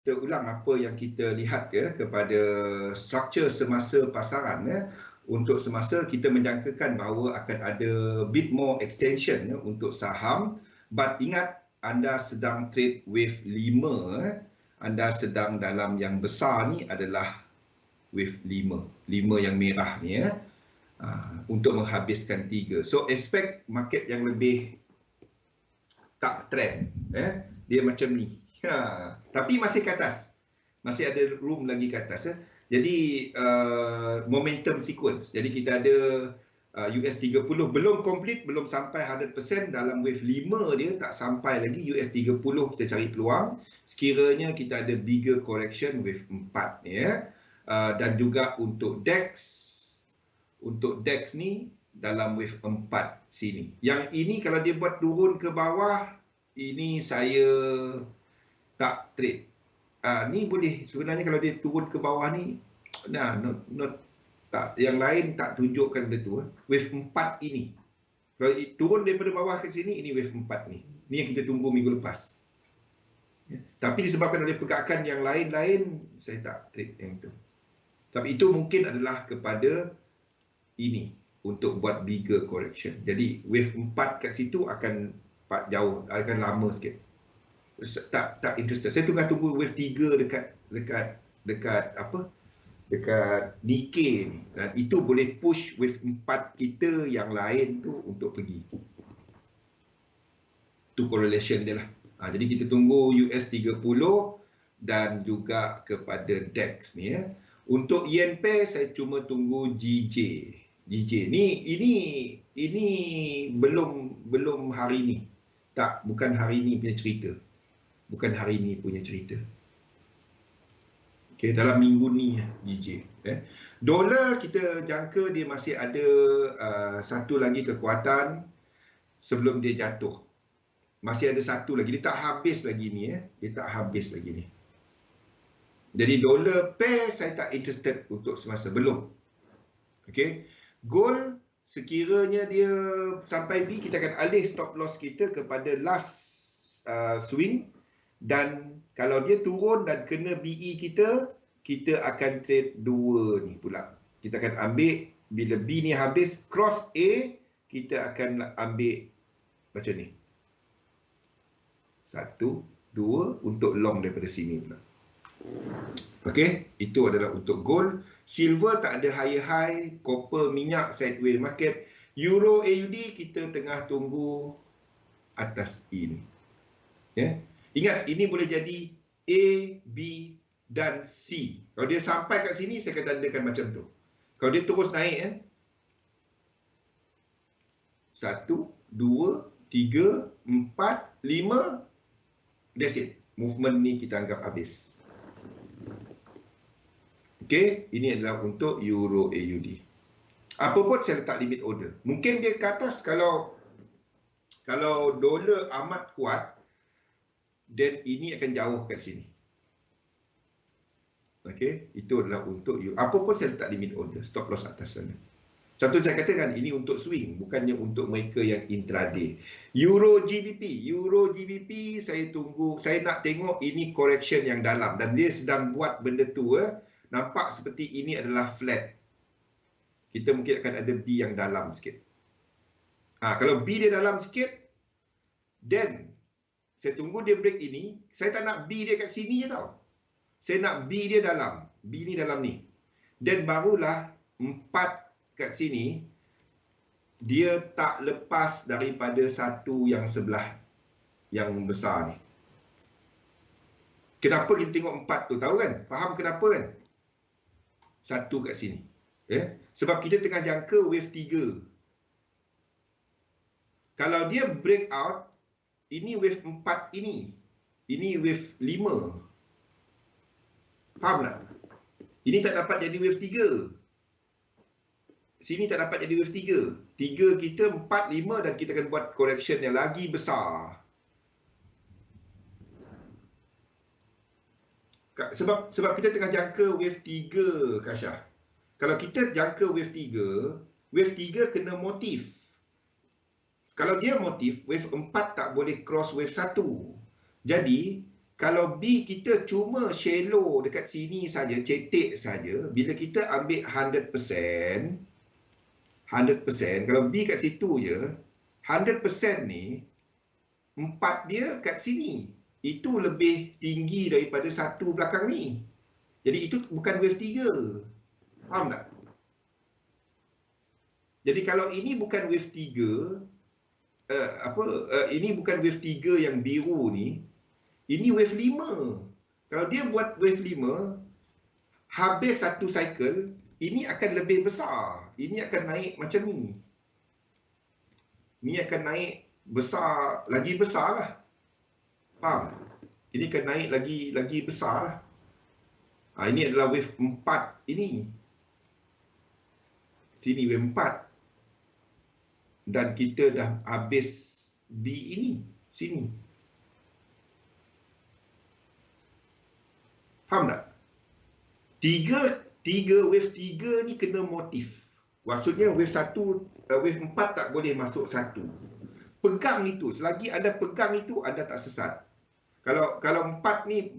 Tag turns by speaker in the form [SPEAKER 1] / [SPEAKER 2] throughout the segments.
[SPEAKER 1] terulang apa yang kita lihat kepada struktur semasa pasaran Untuk semasa kita menjangkakan bahawa akan ada bit more extension untuk saham, but ingat anda sedang trade wave 5 anda sedang dalam yang besar ni adalah wave 5 yang merah ni untuk menghabiskan 3. So expect market yang lebih tak trend dia macam ni. Tapi masih ke atas. Masih ada room lagi ke atas Jadi momentum sequence. Jadi kita ada US 30 belum complete, belum sampai 100% dalam wave 5 dia, tak sampai lagi. US 30 kita cari peluang sekiranya kita ada bigger correction wave 4 ni dan juga untuk DAX ni dalam wave 4 sini. Yang ini kalau dia buat turun ke bawah, ini saya tak trade. Ni boleh sebenarnya kalau dia turun ke bawah ni, tak, yang lain tak tunjukkan benda tu. Wave 4 ini. Kalau turun daripada bawah ke sini, ini wave 4 ni. Ni yang kita tunggu minggu lepas. Tapi disebabkan oleh pergerakan yang lain-lain, saya tak trade yang itu. Tapi itu mungkin adalah kepada ini untuk buat bigger correction. Jadi wave 4 kat situ akan jauh, akan lama sikit. Tak interested. Saya tunggu wave 3 dekat apa? Dekat Nikkei ni. Dan itu boleh push wave 4 kita yang lain tu untuk pergi. Itu correlation dia lah. Jadi kita tunggu US 30 dan juga kepada DAX ni Untuk yen pair saya cuma tunggu GJ ni ini belum hari ni. Tak, bukan hari ni punya cerita. Bukan hari ni punya cerita. Okay, dalam minggu ni GJ. Dolar kita jangka dia masih ada satu lagi kekuatan sebelum dia jatuh. Masih ada satu lagi. Dia tak habis lagi ni. Dia tak habis lagi ni. Jadi dolar pair saya tak interested untuk semasa. Belum. Okay. Gold sekiranya dia sampai B, kita akan alih stop loss kita kepada last swing. Dan kalau dia turun dan kena BE kita akan trade dua ni pula. Kita akan ambil, bila B ni habis, cross A, kita akan ambil macam ni. 1, 2 untuk long daripada sini pula. Okey, itu adalah untuk gold. Silver tak ada high, copper, minyak, sideways market. Euro AUD kita tengah tunggu atas ini. Ingat, ini boleh jadi A, B dan C. Kalau dia sampai kat sini, saya akan tandakan macam tu. Kalau dia terus naik 1, 2, 3, 4, 5, that's it. Movement ni kita anggap habis. Okey, ini adalah untuk Euro AUD. Apa pun saya letak limit order. Mungkin dia ke atas kalau dolar amat kuat, dan ini akan jauh kat sini. Okey, itu adalah untuk Euro. Apa pun saya letak limit order, stop loss atas sana. Satu saya katakan ini untuk swing, bukannya untuk mereka yang intraday. Euro GBP saya tunggu, saya nak tengok ini correction yang dalam dan dia sedang buat benda tu nampak seperti ini adalah flat. Kita mungkin akan ada B yang dalam sikit. Kalau B dia dalam sikit, then saya tunggu dia break ini. Saya tak nak B dia kat sini je tau. Saya nak B dia dalam. B ni dalam ni. Dan barulah 4 kat sini, dia tak lepas daripada satu yang sebelah yang besar ni. Kenapa kita tengok 4 tu? Tahu kan? Faham kenapa kan? Satu kat sini. Sebab kita tengah jangka wave 3. Kalau dia break out, ini wave 4 ini. Ini wave 5. Faham tak? Ini tak dapat jadi wave 3. Sini tak dapat jadi wave 3. 3 kita, 4, 5 dan kita akan buat correction yang lagi besar. Sebab kita tengah jangka wave 3, Kasyah. Kalau kita jangka wave 3 kena motif. Kalau dia motif, wave 4 tak boleh cross wave 1. Jadi, Kalau B kita cuma shallow dekat sini saja, cetek saja, bila kita ambil 100%, kalau B kat situ je, 100% ni, 4 dia kat sini. Itu lebih tinggi daripada 1 belakang ni. Jadi itu bukan wave 3. Faham tak? Jadi kalau ini bukan wave 3, ini bukan wave 3 yang biru ni, ini wave 5. Kalau dia buat wave 5, habis satu cycle, ini akan lebih besar. Ini akan naik macam ni. Ini akan naik besar, lagi besar lah. Faham? Ini akan naik lagi besar lah. Ini adalah wave 4 ini. Sini wave 4. Dan kita dah habis B ini. Sini. Faham tak? Tiga wave 3 ni kena motif. Maksudnya wave 1, wave 4 tak boleh masuk 1. Pegang itu. Selagi anda pegang itu, anda tak sesat. Kalau 4 ni,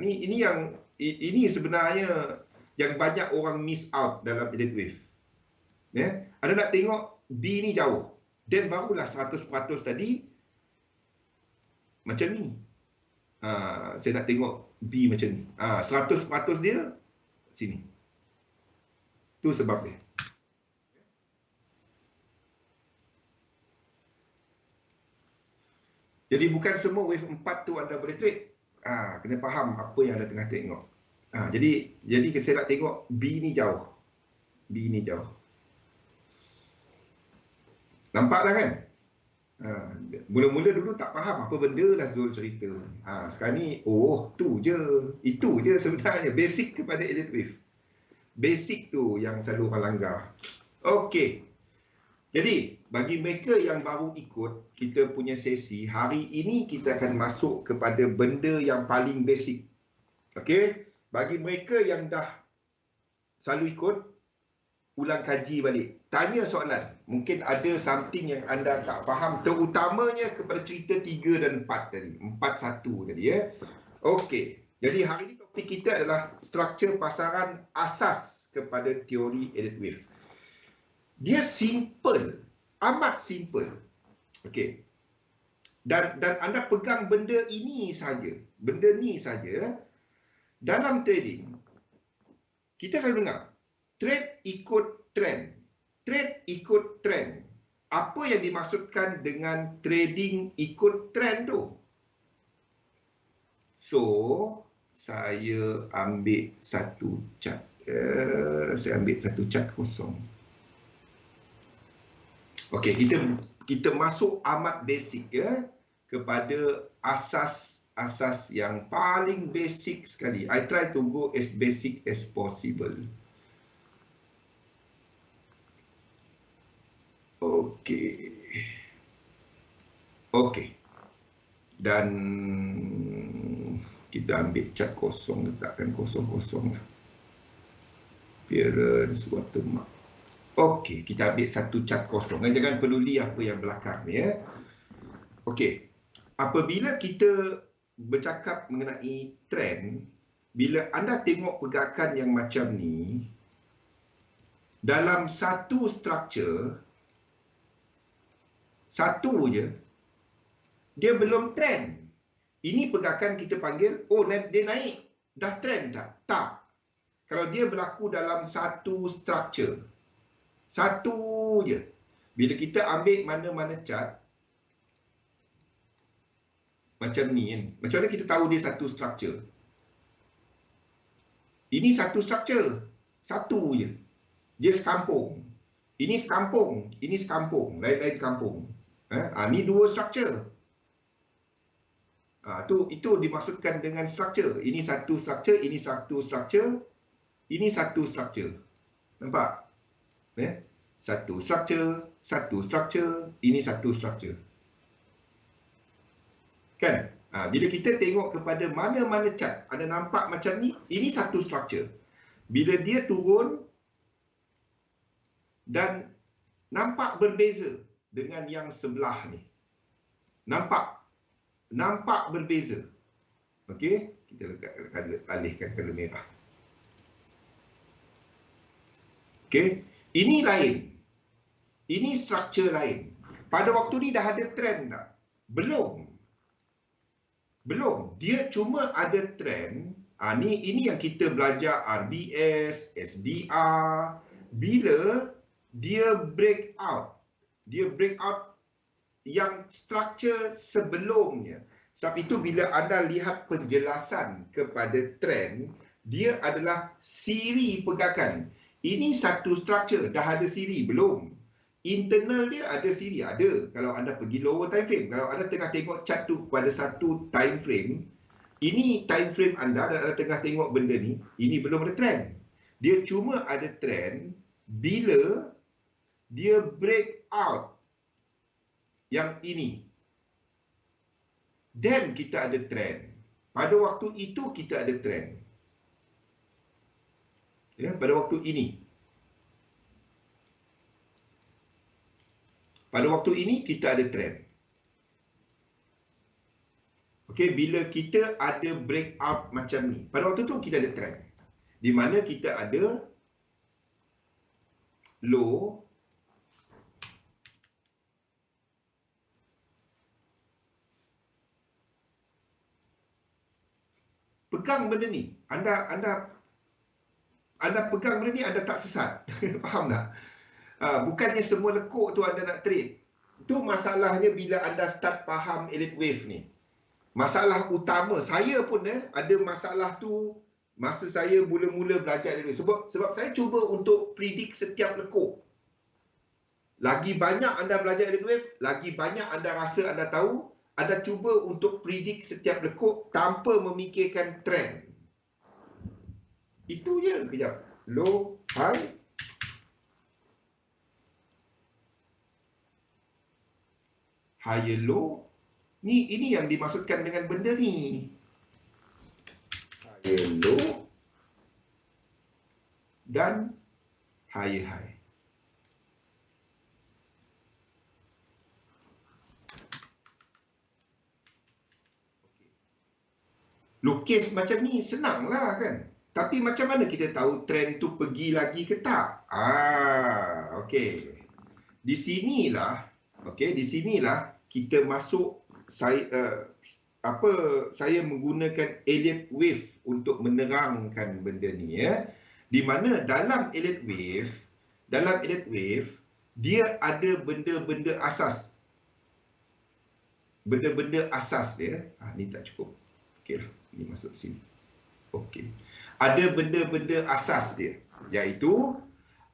[SPEAKER 1] ini sebenarnya yang banyak orang miss out dalam elite wave. Ya? Anda nak tengok B ni jauh. Dan barulah 100% tadi macam ni. Saya nak tengok B macam ni. 100% dia sini. Itu sebab dia. Jadi bukan semua wave 4 tu anda boleh trade. Kena faham apa yang anda tengah tengok. Jadi saya nak tengok B ni jauh. B ni jauh. Nampak dah kan? Mula-mula dulu tak faham apa benda lah Zul cerita. Sekarang ni, tu je. Itu je sebenarnya. Basic kepada elite wave. Basic tu yang selalu orang langgar. Okey. Jadi, bagi mereka yang baru ikut kita punya sesi, hari ini kita akan masuk kepada benda yang paling basic. Okey? Bagi mereka yang dah selalu ikut, ulang kaji balik. Tanya soalan. Mungkin ada something yang anda tak faham, terutamanya kepada cerita 3 dan 4 tadi. 4-1 tadi ya. Okey. Jadi hari ini topik kita adalah struktur pasaran asas kepada teori elite wave. Dia simple. Amat simple. Okey. Dan anda pegang benda ini saja. Benda ni saja. Dalam trading, kita selalu dengar, trade ikut trend. Trade ikut trend. Apa yang dimaksudkan dengan trading ikut trend tu? So, saya ambil satu chart. Saya ambil satu chart kosong. Okey, kita masuk amat basic ya kepada asas yang paling basic sekali. I try to go as basic as possible. Okey. Dan kita ambil cat kosong, letakkan kosong-kosong lah. Appearance, watermark. Okey, kita ambil satu cat kosong. Jangan peduli apa yang belakang ni ya. Okey. Apabila kita bercakap mengenai trend, bila anda tengok pergerakan yang macam ni, dalam satu struktur, satu je, dia belum trend. Ini pergerakan kita panggil, dia naik. Dah trend tak? Tak. Kalau dia berlaku dalam satu struktur, satu je. Bila kita ambil mana-mana chart, macam ni kan. Macam mana kita tahu dia satu struktur? Ini satu struktur. Satu je. Dia sekampung. Ini sekampung. Ini sekampung. Lain-lain kampung. Ni dua struktur. Itu dimaksudkan dengan struktur. Ini satu struktur, ini satu struktur, ini satu struktur. Nampak? Satu struktur, ini satu struktur. Kan? Bila kita tengok kepada mana-mana chart, anda nampak macam ni, ini satu struktur. Bila dia turun dan nampak berbeza dengan yang sebelah ni. Nampak berbeza. Okey, kita alihkan color merah. Okey, ini lain. Ini struktur lain. Pada waktu ni dah ada trend tak? Belum. Belum. Dia cuma ada trend. Ini yang kita belajar RBS, SDR. Bila dia break out. Dia break out yang struktur sebelumnya. Sebab itu bila anda lihat penjelasan kepada trend, dia adalah siri pergerakan. Ini satu struktur, dah ada siri belum? Internal dia ada siri, ada. Kalau anda pergi lower time frame, kalau anda tengah tengok chart tu pada satu time frame, ini time frame anda dan anda tengah tengok benda ni, ini belum ada trend. Dia cuma ada trend bila dia break out yang ini. Dan kita ada trend. Pada waktu itu kita ada trend. Ya, pada waktu ini. Pada waktu ini kita ada trend. Okey, bila kita ada breakout macam ni, pada waktu tu kita ada trend. Di mana kita ada low, pegang benda ni. Anda pegang benda ni, anda tak sesat. Faham tak? Bukannya semua lekuk tu anda nak trade. Itu masalahnya bila anda start faham elite wave ni. Masalah utama, saya pun ada masalah tu masa saya mula-mula belajar elite wave. Sebab saya cuba untuk predict setiap lekuk. Lagi banyak anda belajar elite wave, lagi banyak anda rasa anda tahu, anda cuba untuk predict setiap lekuk tanpa memikirkan trend. Itu je kejap. Low, high. Higher low. Ini yang dimaksudkan dengan benda ni. Higher low dan higher high. Lukis macam ni senanglah kan. Tapi macam mana kita tahu trend tu pergi lagi ke tak? Okey. Di sinilah kita masuk saya menggunakan Elliott wave untuk menerangkan benda ni ya. Di mana dalam Elliott wave dia ada benda-benda asas. Benda-benda asas dia. Ni tak cukup. Okeylah, ni masuk sini. Okey. Ada benda-benda asas dia, iaitu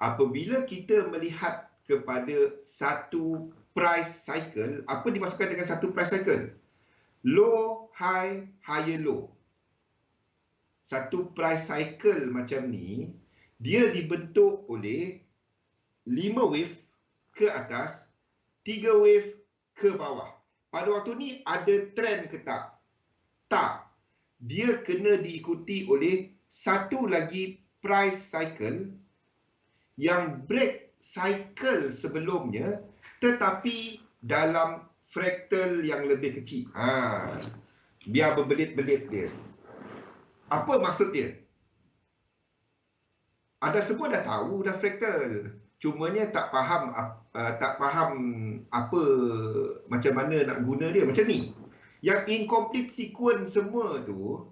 [SPEAKER 1] apabila kita melihat kepada satu price cycle, apa dimaksudkan dengan satu price cycle? Low, high, higher, low. Satu price cycle macam ni, dia dibentuk oleh 5 wave ke atas, 3 wave ke bawah. Pada waktu ni ada trend ke tak? Tak. Dia kena diikuti oleh satu lagi price cycle yang break cycle sebelumnya tetapi dalam fraktal yang lebih kecil. Biar berbelit-belit dia. Apa maksud dia? Anda semua dah tahu dah fraktal. Cumanya tak faham apa macam mana nak guna dia macam ni. Yang incomplete sequence semua tu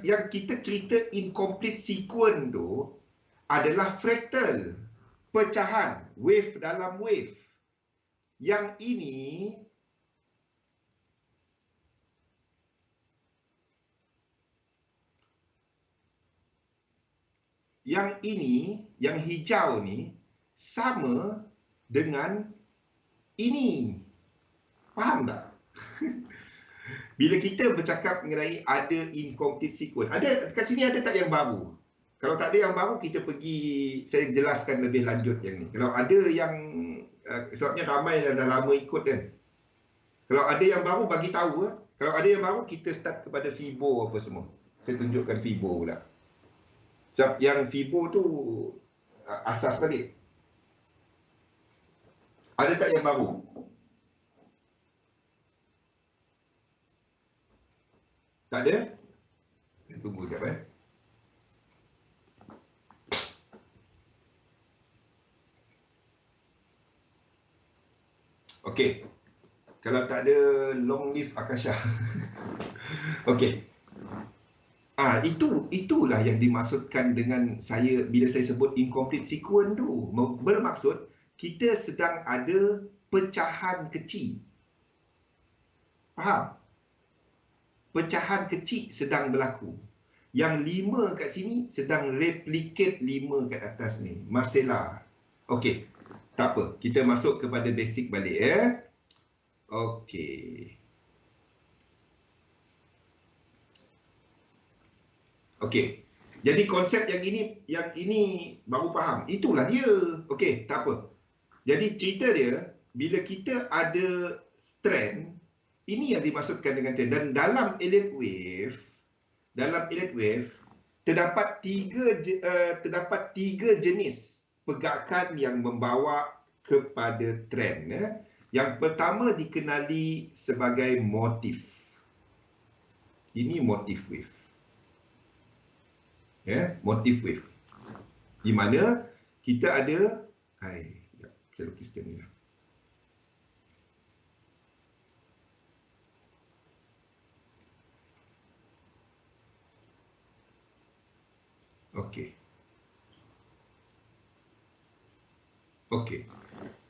[SPEAKER 1] yang kita cerita incomplete sequence tu adalah fraktal, pecahan, wave dalam wave. Yang ini, yang hijau ni sama dengan ini. Faham tak? Bila kita bercakap mengenai ada incomplete sequence, ada kat sini ada tak yang baru? Kalau tak ada yang baru, kita pergi, saya jelaskan lebih lanjut yang ni. Kalau ada yang, sebabnya ramai dah lama ikut kan. Kalau ada yang baru, bagi tahu. Kalau ada yang baru, kita start kepada Fibo apa semua. Saya tunjukkan Fibo pula. Sebab yang Fibo tu asas balik. Ada tak yang baru? Tak ada? Saya tunggu sekejap Okey. Kalau tak ada, long live Akasha. Okey. Itulah yang dimaksudkan dengan saya bila saya sebut incomplete sequence tu. Bermaksud kita sedang ada pecahan kecil. Faham? Pecahan kecil sedang berlaku. Yang 5 kat sini sedang replicate 5 kat atas ni. Marcella. Okey. Tak apa. Kita masuk kepada basic balik Okey. Okey. Jadi konsep yang ini baru faham. Itulah dia. Okey, tak apa. Jadi cerita dia bila kita ada strand, ini yang dimaksudkan dengan trend. Dan dalam Elliott wave terdapat tiga jenis pergerakan yang membawa kepada trend. Yang pertama dikenali sebagai motif. Ini motif wave. Motif wave. Di mana kita ada saya lukis dia ni lah. Okey.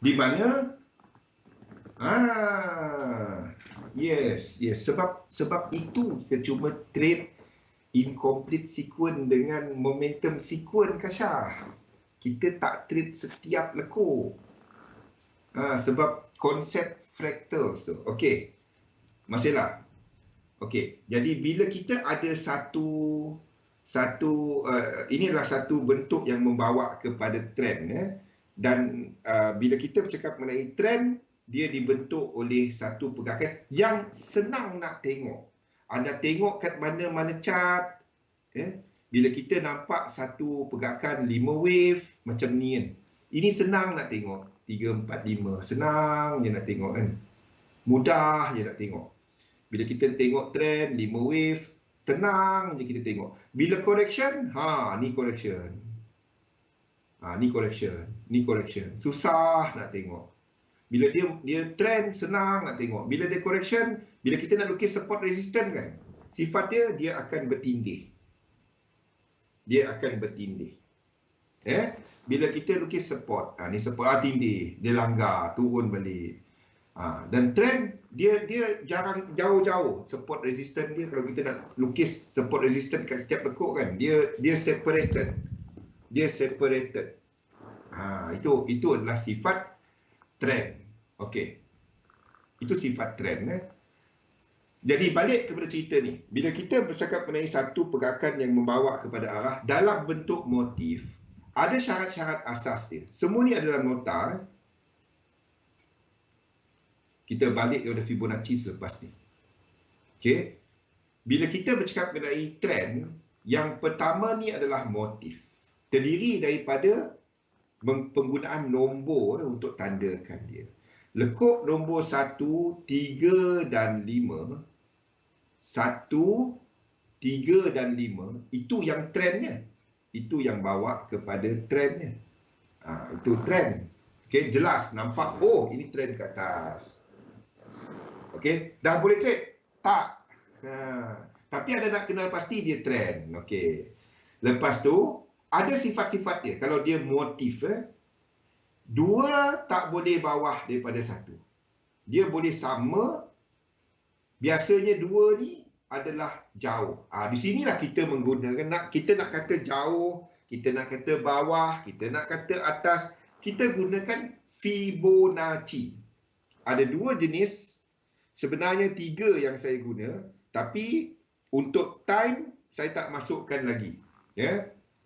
[SPEAKER 1] Di mana yes, sebab itu kita cuma trade incomplete sequence dengan momentum sequence, Kasha. Kita tak trade setiap lekuk. Sebab konsep fractals tu. Okey. Marcella. Okey. Jadi bila kita ada ini adalah satu bentuk yang membawa kepada trend dan bila kita bercakap mengenai trend, dia dibentuk oleh satu pergerakan yang senang nak tengok. Anda tengok kat mana-mana chart bila kita nampak satu pergerakan 5 wave macam ni kan. Ini senang nak tengok. 3, 4, 5 senang je nak tengok kan. Mudah je nak tengok. Bila kita tengok trend 5 wave, tenang je kita tengok. Bila correction, ni correction. Ni correction. Susah nak tengok. Bila dia trend, senang nak tengok. Bila dia correction, bila kita nak lukis support resistance kan, sifat dia akan bertindih. Bila kita lukis support, ni support, tindih, dia langgar, turun balik. Dan trend dia jarang jauh-jauh support resistance dia. Kalau kita nak lukis support resistance kat setiap lekuk kan, dia separated. Itu adalah sifat trend. Okey. Itu sifat trend Jadi balik kepada cerita ni. Bila kita bercakap mengenai satu pergerakan yang membawa kepada arah dalam bentuk motif, ada syarat-syarat asas dia. Semua ni adalah nota. Kita balik kepada Fibonacci selepas ni. Okey. Bila kita bercakap mengenai trend, yang pertama ni adalah motif. Terdiri daripada penggunaan nombor untuk tandakan dia. Lekuk nombor 1, 3 dan 5. 1, 3 dan 5. Itu yang trendnya. Itu yang bawa kepada trendnya. Itu trend. Okey, jelas. Nampak, ini trend kat atas. Okey, dah boleh trade? Tak. Tapi ada nak kenal pasti dia trend. Okey. Lepas tu, ada sifat-sifat dia. Kalau dia motif, 2 tak boleh bawah daripada 1. Dia boleh sama. Biasanya 2 ni adalah jauh. Di sinilah kita menggunakan, kita nak kata jauh, kita nak kata bawah, kita nak kata atas. Kita gunakan Fibonacci. Ada 2 jenis. Sebenarnya 3 yang saya guna. Tapi untuk time, saya tak masukkan lagi.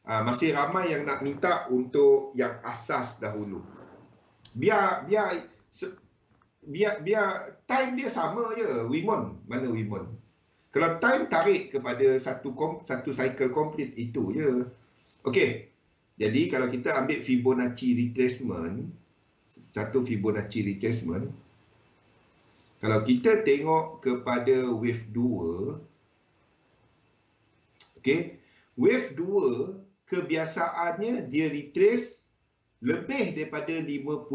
[SPEAKER 1] Masih ramai yang nak minta untuk yang asas dahulu. Biar time dia sama je. Wimon, mana Wimon? Kalau time tarik kepada satu cycle complete, itu je. Okey. Jadi kalau kita ambil Fibonacci retracement, satu Fibonacci retracement, kalau kita tengok kepada wave 2, Okey. Wave 2 kebiasaannya dia retrace lebih daripada 50%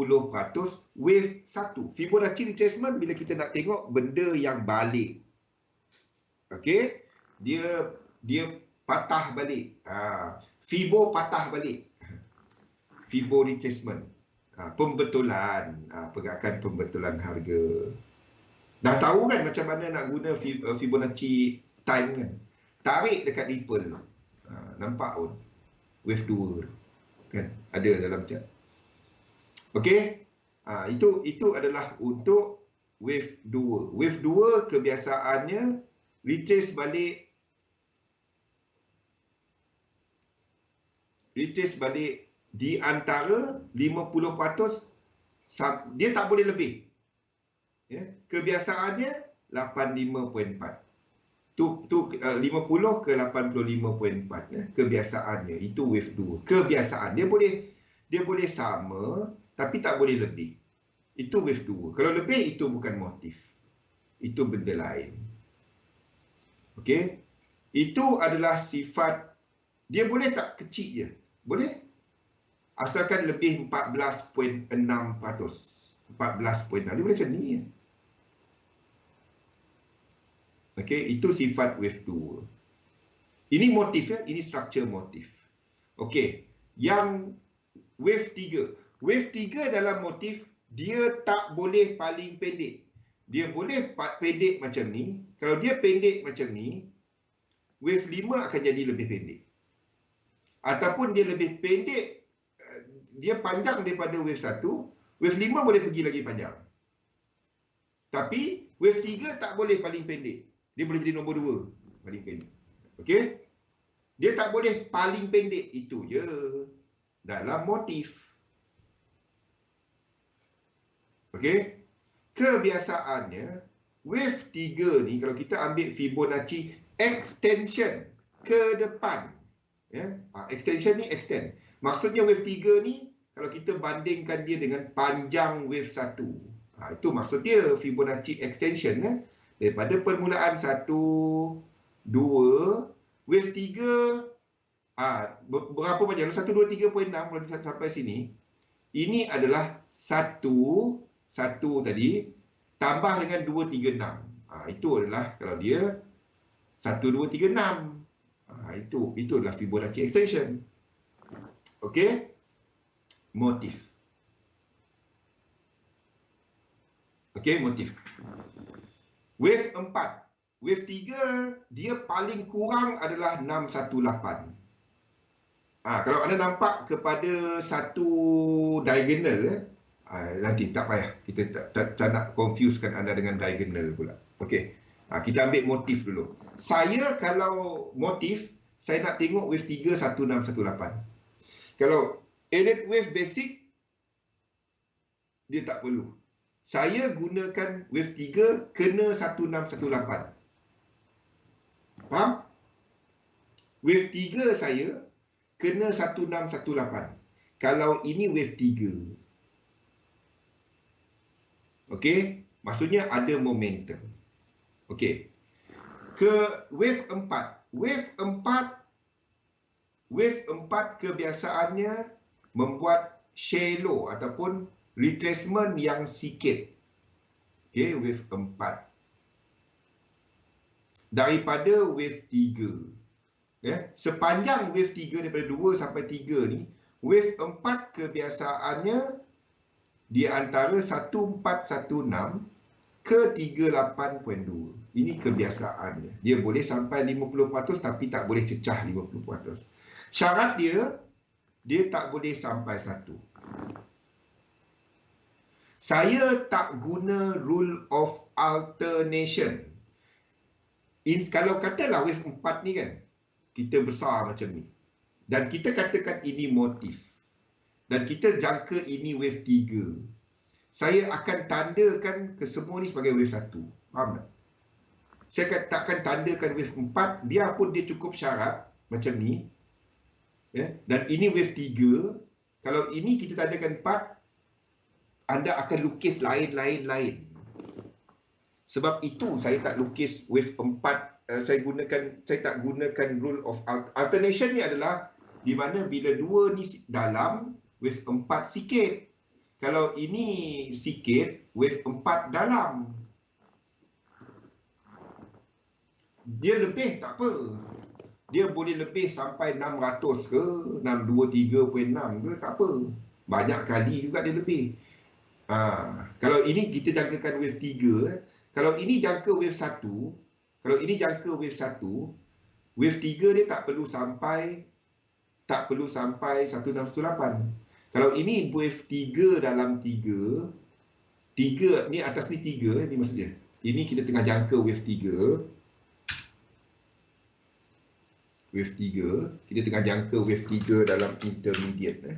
[SPEAKER 1] wave 1. Fibonacci retracement bila kita nak tengok benda yang balik. Okey. Dia patah balik. Fibo patah balik. Fibo retracement. Pembetulan. Pergerakan pembetulan harga. Dah tahu kan macam mana nak guna Fibonacci time kan? Tarik dekat Ripple. Nampak pun. Wave 2 kan? Ada dalam chart. Okey. Itu adalah untuk wave 2. Wave 2 kebiasaannya retrace balik di antara 50%, dia tak boleh lebih. Ya, kebiasaannya 85.4. Tu 50 ke 85.4 ya, kebiasaannya. Itu wave 2. Kebiasaan dia boleh sama tapi tak boleh lebih. Itu wave 2. Kalau lebih itu bukan motif. Itu benda lain. Okey. Itu adalah sifat, dia boleh tak kecil je. Boleh. Asalkan lebih 14.6%. 14.6. Dia boleh macam ni ya. Okey, itu sifat wave 2. Ini motif ya, ini struktur motif. Okey, yang wave 3. Wave 3 dalam motif, dia tak boleh paling pendek. Dia boleh pendek macam ni. Kalau dia pendek macam ni, wave 5 akan jadi lebih pendek. Ataupun dia lebih pendek, dia panjang daripada wave 1, wave 5 boleh pergi lagi panjang. Tapi wave 3 tak boleh paling pendek. Dia boleh jadi nombor 2 paling pendek. Okey? Dia tak boleh paling pendek, itu je dalam motif. Okey? Kebiasaannya wave 3 ni kalau kita ambil Fibonacci extension ke depan, ya, extension ni extend. Maksudnya wave 3 ni kalau kita bandingkan dia dengan panjang wave 1. Itu maksud dia Fibonacci extension ya. Daripada permulaan 1, 2, wave 3, berapa panjang? 1, 2, 3.6 kalau sampai sini. Ini adalah 1 tadi, tambah dengan 2, 3, 6. Itu adalah kalau dia 1, 2, 3, 6. Itu adalah Fibonacci extension. Okey? Motif. Okey, motif. Wave 4. Wave 3, dia paling kurang adalah 618. Kalau anda nampak kepada satu diagonal, nanti tak payah. Kita tak nak confusekan anda dengan diagonal pula. Okey. Kita ambil motif dulu. Saya kalau motif, saya nak tengok wave 3, 1618. Kalau Elliott wave basic, dia tak perlu. Saya gunakan wave 3 kena 1618. Faham? Wave 3 saya kena 1618. Kalau ini wave 3. Okey? Maksudnya ada momentum. Okey. Ke wave 4. Wave 4 kebiasaannya membuat shallow ataupun retracement yang sikit. Okey, wave 4. Daripada wave 3. Ya, sepanjang wave 3 daripada 2 sampai 3 ni, wave 4 kebiasaannya di antara 1416 ke 38.2. Ini kebiasaannya. Dia boleh sampai 50% tapi tak boleh cecah 50%. Syarat dia tak boleh sampai 1. Saya tak guna rule of alternation. Kalau katalah wave 4 ni kan, kita besar macam ni. Dan kita katakan ini motif. Dan kita jangka ini wave 3. Saya akan tandakan kesemua ni sebagai wave 1. Faham tak? Saya takkan tandakan wave 4, biarpun dia cukup syarat macam ni. Ya? Dan ini wave 3. Kalau ini kita tandakan 4, anda akan lukis lain. Sebab itu saya tak lukis wave 4 saya tak gunakan rule of alternation ni adalah di mana bila 2 ni dalam, wave 4 sikit. Kalau ini sikit, wave 4 dalam. Dia lebih tak apa. Dia boleh lebih sampai 600 ke, 623.6 ke, tak apa. Banyak kali juga dia lebih. Kalau ini kita jangkakan wave 3. Kalau ini jangka wave 1, kalau ini jangka wave 1, wave 3 dia tak perlu sampai 1618. Kalau ini wave 3 dalam 3 ni atas ni 3 ni maksudnya. Ini kita tengah jangka wave 3. Wave 3, kita tengah jangka wave 3 dalam intermediate.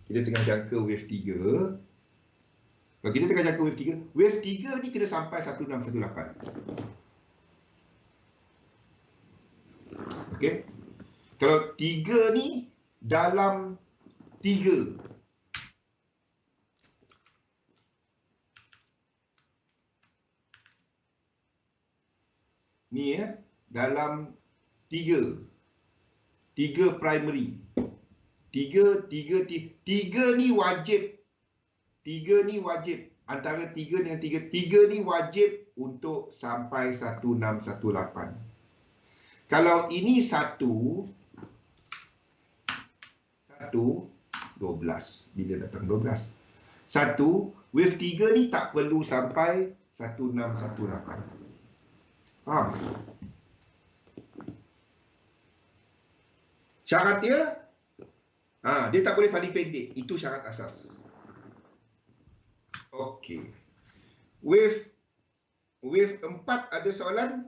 [SPEAKER 1] Kita tengah jangka wave 3. Kalau kita tengah jangka wave 3 ni kena sampai 1618. Okey. Kalau 3 ni dalam 3. Ni dalam 3. 3 primary. 3 ni wajib. 3 ni wajib. Antara 3 dengan 3. 3 ni wajib untuk sampai 1618. Kalau ini 1, 12. Bila datang 12? 1, wave 3 ni tak perlu sampai 1618. Faham? Syarat dia, dia tak boleh paling pendek. Itu syarat asas. Okey. Wave 4 ada soalan?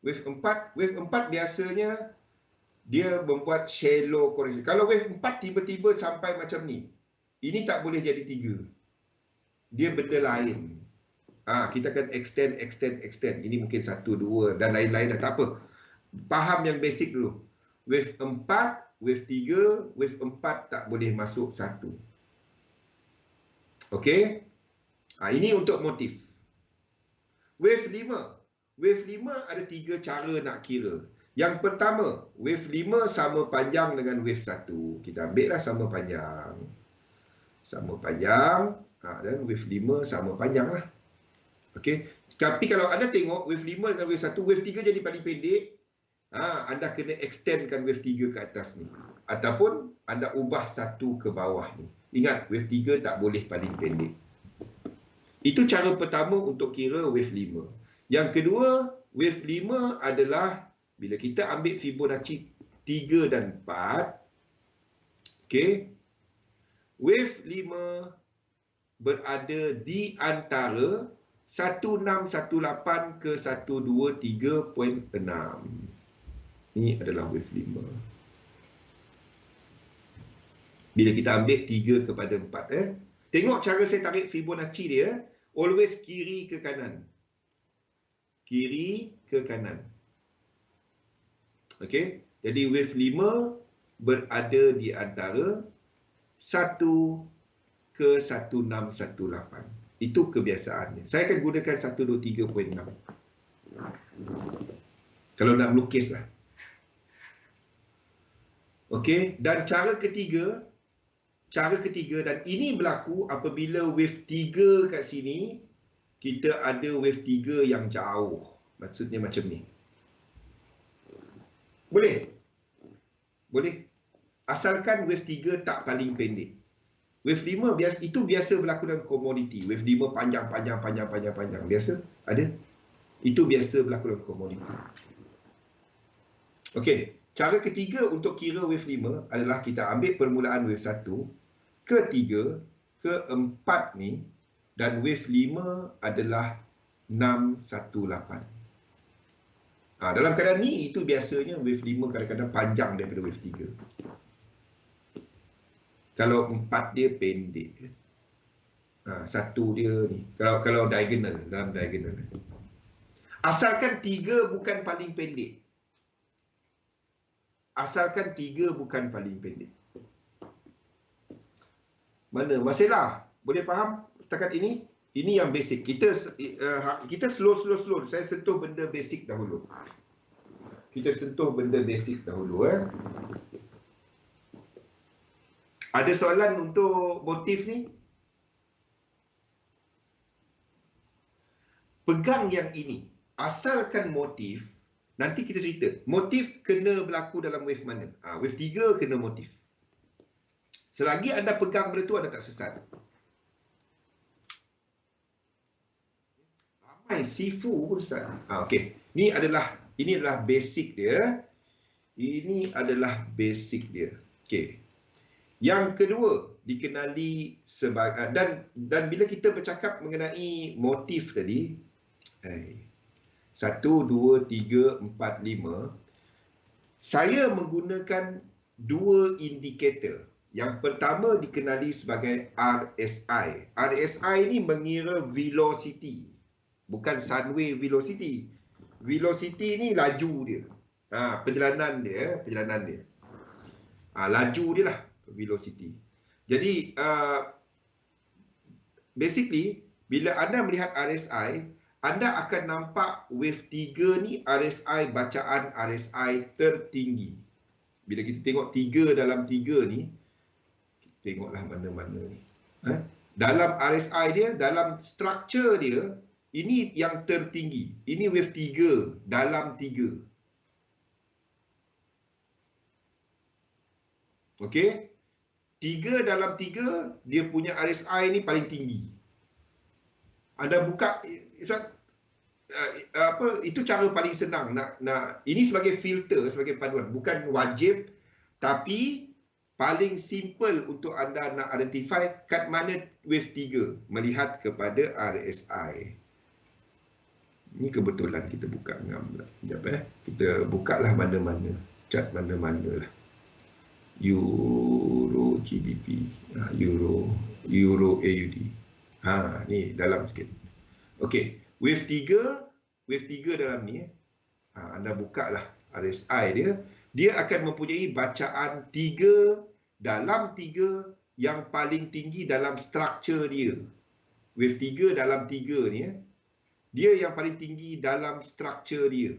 [SPEAKER 1] Wave 4 biasanya dia membuat shallow correction. Kalau wave 4 tiba-tiba sampai macam ni, ini tak boleh jadi 3. Dia benda lain. Kita akan extend. Ini mungkin 1, 2 dan lain-lain. Tak apa. Faham yang basic dulu. Wave 4, wave 3, wave 4 tak boleh masuk 1. Okey? Ini untuk motif. Wave 5. Wave 5 ada 3 cara nak kira. Yang pertama, wave 5 sama panjang dengan wave 1. Kita ambil lah sama panjang. Sama panjang. Dan wave 5 sama panjang lah. Okey. Tapi kalau anda tengok wave 5 dengan wave 1, wave 3 jadi paling pendek. Anda kena extendkan wave 3 ke atas ni. Ataupun anda ubah 1 ke bawah ni. Ingat, wave 3 tak boleh paling pendek. Itu cara pertama untuk kira wave 5. Yang kedua, wave 5 adalah bila kita ambil Fibonacci 3 dan 4. Okey. Wave 5 berada di antara 1618 ke 123.6. Ini adalah wave 5. Bila kita ambil 3 kepada 4. Tengok cara saya tarik Fibonacci dia. Always kiri ke kanan. Kiri ke kanan. Okey. Jadi wave 5 berada di antara 1 ke 1618. Itu kebiasaannya. Saya akan gunakan 123.6. Kalau nak melukis lah. Okey, dan cara ketiga dan ini berlaku apabila wave 3 kat sini kita ada wave 3 yang jauh. Maksudnya macam ni. Boleh? Boleh. Asalkan wave 3 tak paling pendek. Wave 5 biasa berlaku dalam komoditi. Wave 5 panjang. Biasa ada. Itu biasa berlaku dalam komoditi. Okey. Cara ketiga untuk kira wave 5 adalah kita ambil permulaan wave 1 ke 3 ke 4 ni dan wave 5 adalah 618. Dalam keadaan ni itu biasanya wave 5 kadang-kadang panjang daripada wave 3. Kalau 4 dia pendek. 1 dia ni. Kalau diagonal, dalam diagonal. Asalkan 3 bukan paling pendek. Asalkan 3 bukan paling pendek. Mana? Masihlah? Boleh faham setakat ini? Ini yang basic. Kita slow. Saya sentuh benda basic dahulu. Ada soalan untuk motif ni? Pegang yang ini. Asalkan motif, nanti kita cerita. Motif kena berlaku dalam wave mana? Wave 3 kena motif. Selagi anda pegang benda tu, anda tak sesat. Ramai sifu pun sesat. Okey. Ini adalah basic dia. Okey. Yang kedua, dikenali sebagai dan bila kita bercakap mengenai motif tadi, 1, 2, 3, 4, 5, saya menggunakan 2 indikator. Yang pertama dikenali sebagai RSI. RSI ni mengira velocity, bukan sound wave velocity. Velocity ni laju dia. Perjalanan dia. Laju dia lah, velocity. Jadi basically bila anda melihat RSI, anda akan nampak wave 3 ni RSI, bacaan RSI tertinggi. Bila kita tengok 3 dalam 3 ni, kita tengoklah mana-mana ni. Dalam RSI dia, dalam struktur dia, ini yang tertinggi. Ini wave 3 dalam 3. Okey? 3 dalam 3, dia punya RSI ni paling tinggi. Anda buka, itu cara paling senang nak ini sebagai filter, sebagai paduan, bukan wajib, tapi paling simple untuk anda nak identify kat mana wave 3 melihat kepada RSI. Ini kebetulan kita buka ngam. Sekejap kita bukalah mana-mana, chart mana-mana lah. Euro GBP, Euro AUD. Ni dalam sikit. Okey, wave 3 dalam ni, anda buka lah RSI dia akan mempunyai bacaan 3 dalam 3 yang paling tinggi dalam struktur dia. Wave 3 dalam 3 ni, dia yang paling tinggi dalam struktur dia.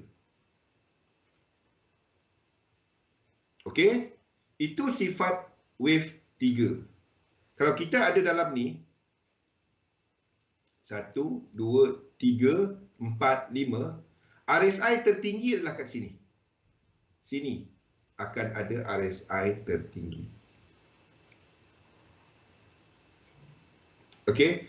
[SPEAKER 1] Okey? Itu sifat wave 3. Kalau kita ada dalam ni, 1, 2, 3, 4, 5, RSI tertinggi adalah kat sini. Sini akan ada RSI tertinggi. Okey?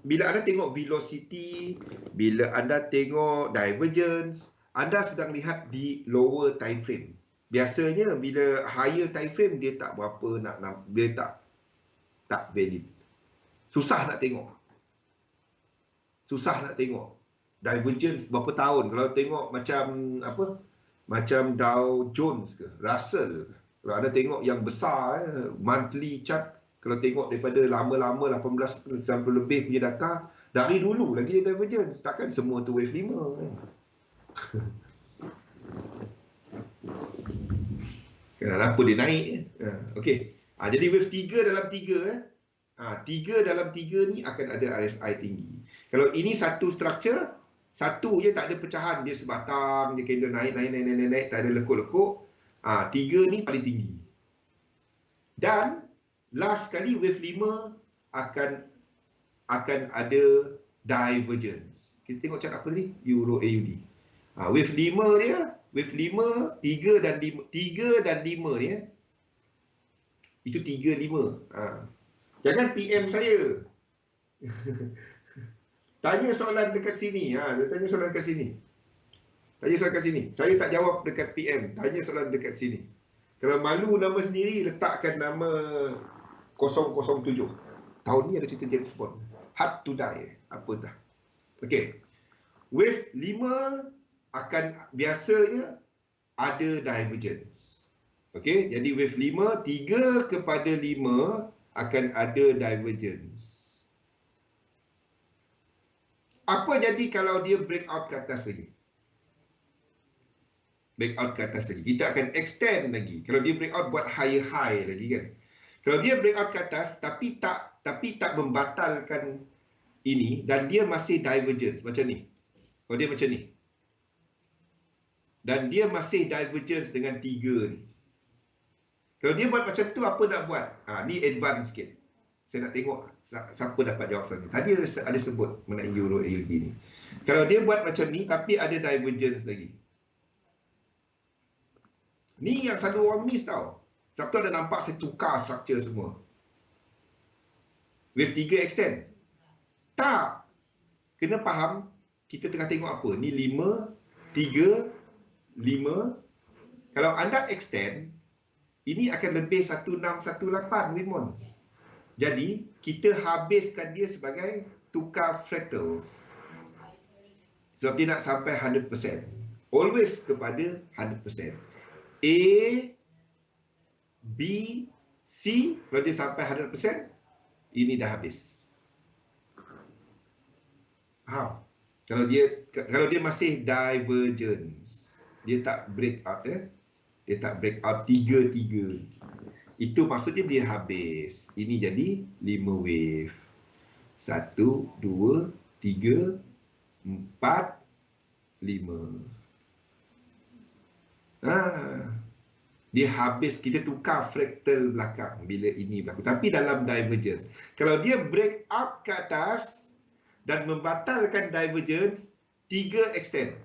[SPEAKER 1] Bila anda tengok velocity, bila anda tengok divergence, anda sedang lihat di lower time frame. Biasanya bila higher time frame, dia tak berapa dia tak valid. Susah nak tengok. Divergence berapa tahun. Kalau tengok macam Dow Jones ke, Russell. Kalau anda tengok yang besar, monthly chart, kalau tengok daripada lama-lama 18 lebih punya data, dari dulu lagi dia divergence. Takkan semua tu wave 5 kan? Kenapa dia naik? Okey. Jadi wave 3 dalam 3 3 dalam 3 ni akan ada RSI tinggi. Kalau ini satu struktur, satu je tak ada pecahan, dia sebatang, dia candle naik, tak ada lekuk-lekuk. 3 ni paling tinggi. Dan last kali wave 5 akan ada divergence. Kita tengok chart apa tadi? Euro AUD. Wave 5 dia, wave 5, 3 dan 5 ni, itu 3, 5. Jangan PM saya. Tanya soalan dekat sini. Tanya soalan kat sini. Saya tak jawab dekat PM. Tanya soalan dekat sini. Kalau malu nama sendiri, letakkan nama 007. Tahun ni ada cerita James Bond. Hard to Die. Apa dah. Okey. Wave 5 akan biasanya ada divergence. Okey. Jadi wave 5, 3 kepada 5 akan ada divergence. Apa jadi kalau dia breakout ke atas lagi? Kita akan extend lagi. Kalau dia breakout buat higher high lagi kan. Kalau dia breakout ke atas tapi tak membatalkan ini dan dia masih divergence macam ni. Kalau dia macam ni. Dan dia masih divergence dengan 3 ni. Kalau dia buat macam tu, apa nak buat? Ni advance sikit. Saya nak tengok siapa dapat jawab soalan ni. Tadi ada sebut mengenai Euro AUD ni. Kalau dia buat macam ni, tapi ada divergence lagi. Ni yang selalu orang miss tau. Sebab tu ada nampak saya tukar structure semua. Wave 3 extend. Tak. Kena faham, kita tengah tengok apa. Ni 5, 3, 5. Kalau anda extend, ini akan lebih 1618 Wimon. Jadi, kita habiskan dia sebagai tukar fractals. Sebab dia nak sampai 100%. Always kepada 100%. A, B, C, kalau dia sampai 100%, ini dah habis. Faham? Kalau dia masih divergence, dia tak break out ya. Dia tak break out 3-3. Itu maksudnya dia habis. Ini jadi 5 wave. 1, 2, 3, 4, 5. Dia habis, kita tukar fractal belakang bila ini berlaku. Tapi dalam divergence. Kalau dia break up ke atas dan membatalkan divergence, 3 extend.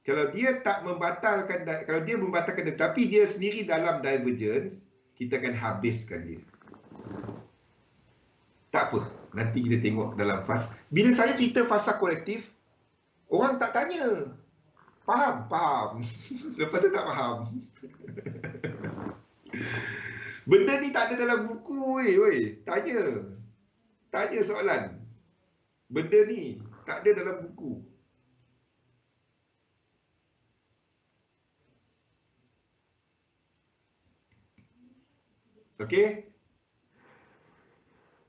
[SPEAKER 1] Kalau dia tak membatalkan, kalau dia membatalkan, tapi dia sendiri dalam divergence, kita akan habiskan dia. Tak apa, nanti kita tengok dalam fasa. Bila saya cerita fasa korektif, orang tak tanya. Faham? Faham. Lepas tu tak faham. Benda ni tak ada dalam buku, weh. Tanya. Tanya soalan. Benda ni tak ada dalam buku. Okey?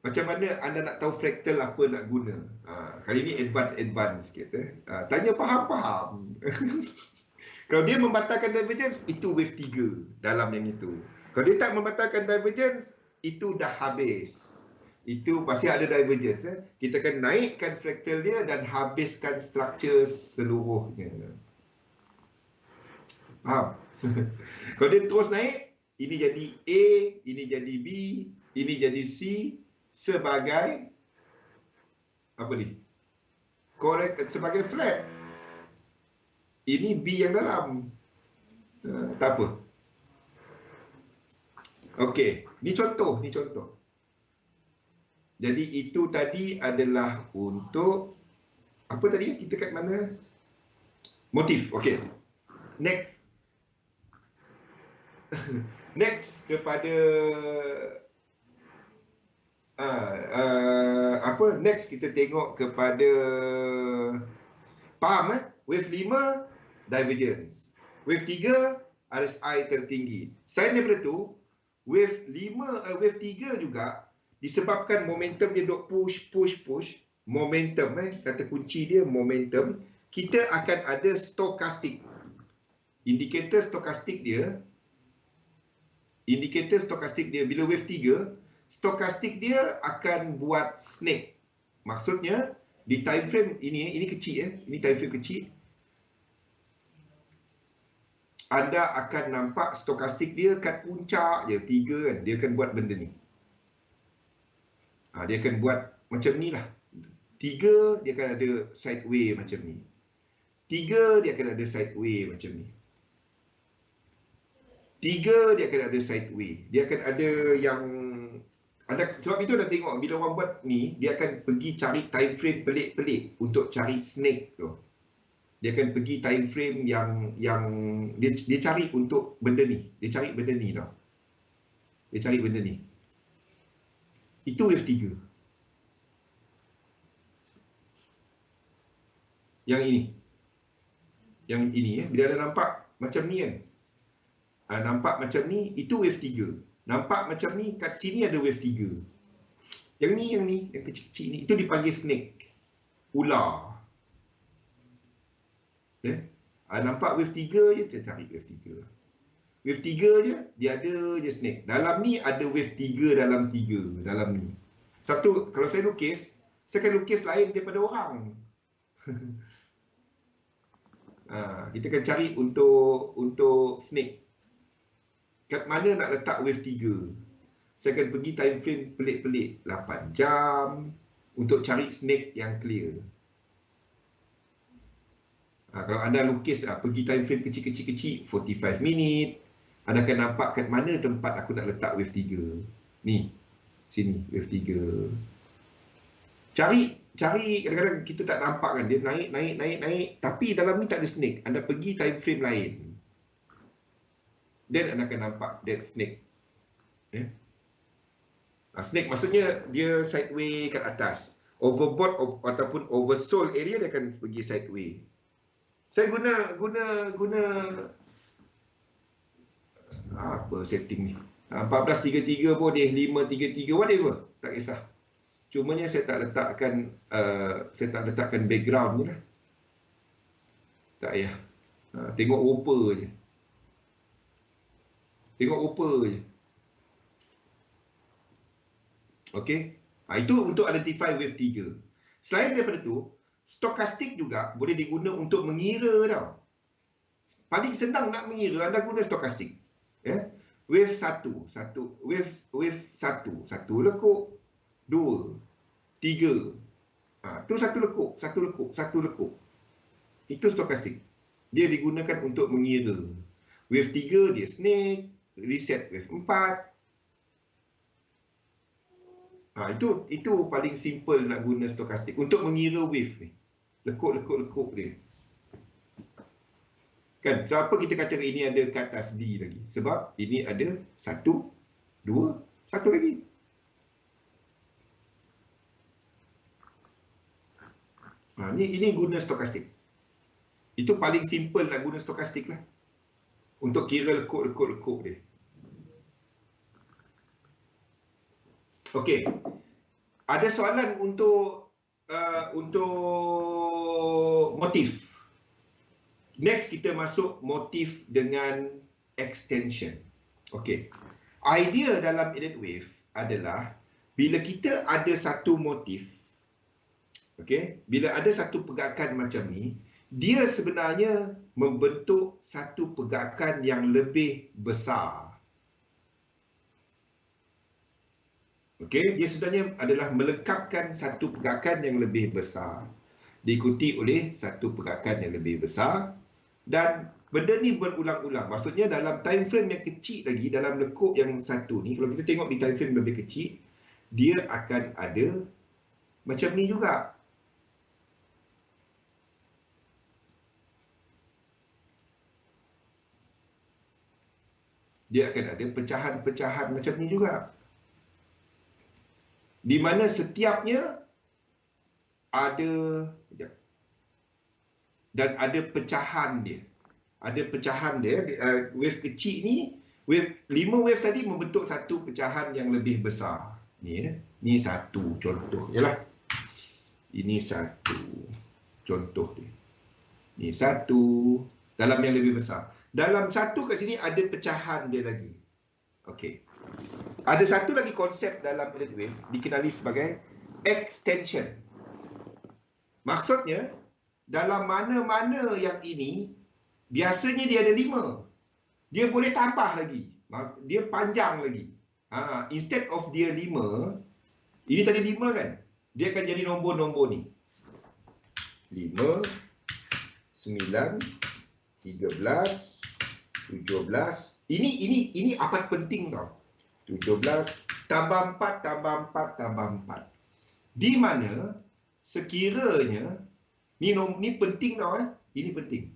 [SPEAKER 1] Macam mana anda nak tahu fractal apa nak guna? Kali ni advance sikit. Tanya faham-faham. Kalau dia membatalkan divergence, itu wave 3 dalam yang itu. Kalau dia tak membatalkan divergence, itu dah habis. Itu pasti ada divergence. Kita akan naikkan fractal dia dan habiskan structure seluruhnya. Faham? Kalau dia terus naik, ini jadi A, ini jadi B, ini jadi C sebagai apa ni? Correct, sebagai flat. Ini B yang dalam. Tak apa. Okey, ni contoh, ni contoh. Jadi itu tadi adalah untuk apa tadi kita kat mana? Motif. Okey. Next. Next kepada apa? Next kita tengok kepada faham wave 5 divergence. Wave 3 RSI tertinggi. Selain daripada tu, wave 3 juga disebabkan momentum dia duk push. Momentum kata kunci dia momentum. Kita akan ada stokastik. Indikator stokastik dia bila wave 3, stokastik dia akan buat snake. Maksudnya di time frame ini kecil ini time frame kecil. Anda akan nampak stokastik dia kat puncak je 3 kan, dia akan buat benda ni. Dia akan buat macam ni lah. 3 dia akan ada sideway macam ni. 3 dia akan ada sideway macam ni. 3 dia akan ada sideway. Dia akan ada yang sebab itu anda tengok bila orang buat ni, dia akan pergi cari time frame pelik-pelik untuk cari snake tu. Dia akan pergi time frame yang dia cari untuk benda ni. Dia cari benda ni tau. Dia cari benda ni. Itu wave 3. Yang ini bila anda nampak macam ni kan. Nampak macam ni, itu wave 3. Nampak macam ni, kat sini ada wave 3. Yang ni, yang kecil-kecil ni, itu dipanggil snake. Ular. Nampak wave 3 je, kita cari wave 3. Wave 3 je, dia ada je snake. Dalam ni ada wave 3 dalam 3. Dalam ni. Satu, kalau saya lukis, Saya akan lukis lain daripada orang. Kita akan cari untuk snake. Kat mana nak letak wave 3? Saya akan pergi time frame pelik-pelik 8 jam untuk cari snake yang clear. Kalau anda lukis, pergi time frame kecil-kecil 45 minit, anda akan nampak kat mana tempat aku nak letak wave 3. Ni, sini wave 3. Cari kadang-kadang kita tak nampak kan, dia naik, tapi dalam ni tak ada snake. Anda pergi time frame lain, then anda akan nampak that snake. Snake maksudnya dia sideway kat atas. Overbought ataupun oversold area, dia akan pergi sideway. Saya guna apa setting ni, 1433 boleh, 533 whatever, tak kisah. Cumanya saya tak letakkan background ni lah. Tak payah. Tengok rupa je. Okey. Itu untuk identify wave 3. Selain daripada tu, stokastik juga boleh diguna untuk mengira tau. Paling senang nak mengira, anda guna stokastik. Wave 1, wave 1 lekuk, 2, 3. Tu satu lekuk. Itu stokastik. Dia digunakan untuk mengira. Wave 3 dia snake, reset wave 4. Itu paling simple nak guna stokastik untuk mengira wave ni. Lekuk dia. Kan, so apa kita kata ini ada kat atas B lagi? Sebab ini ada 1, 2, 1 lagi. Ini guna stokastik. Itu paling simple nak guna stokastik lah. Untuk kira lekuk dia. Okey. Ada soalan untuk motif. Next kita masuk motif dengan extension. Okey. Idea dalam elite wave adalah bila kita ada satu motif, okey, bila ada satu pergerakan macam ni, dia sebenarnya membentuk satu pergerakan yang lebih besar. Okey, dia sebenarnya adalah melengkapkan satu pergerakan yang lebih besar, diikuti oleh satu pergerakan yang lebih besar, dan benda ni berulang-ulang. Maksudnya dalam time frame yang kecil lagi, dalam lekuk yang satu ni, kalau kita tengok di time frame lebih kecil, dia akan ada macam ni juga. Dia akan ada pecahan-pecahan macam ni juga. Di mana setiapnya ada dan ada pecahan dia. Ada pecahan dia. Wave kecil ni, 5 wave tadi membentuk satu pecahan yang lebih besar. Ni satu contoh. Yalah. Ini satu contoh dia. Ni satu dalam yang lebih besar. Dalam satu kat sini ada pecahan dia lagi. Okey. Ada satu lagi konsep dalam elite wave dikenali sebagai extension. Maksudnya, dalam mana-mana yang ini, biasanya dia ada 5. Dia boleh tambah lagi. Dia panjang lagi. Instead of dia 5, ini tadi 5 kan? Dia akan jadi nombor-nombor ni. 5, 9, 13, 17. Ini amat penting tau. 17 tambah 4 tambah 4 tambah 4. Di mana sekiranya ni penting tau Ini penting.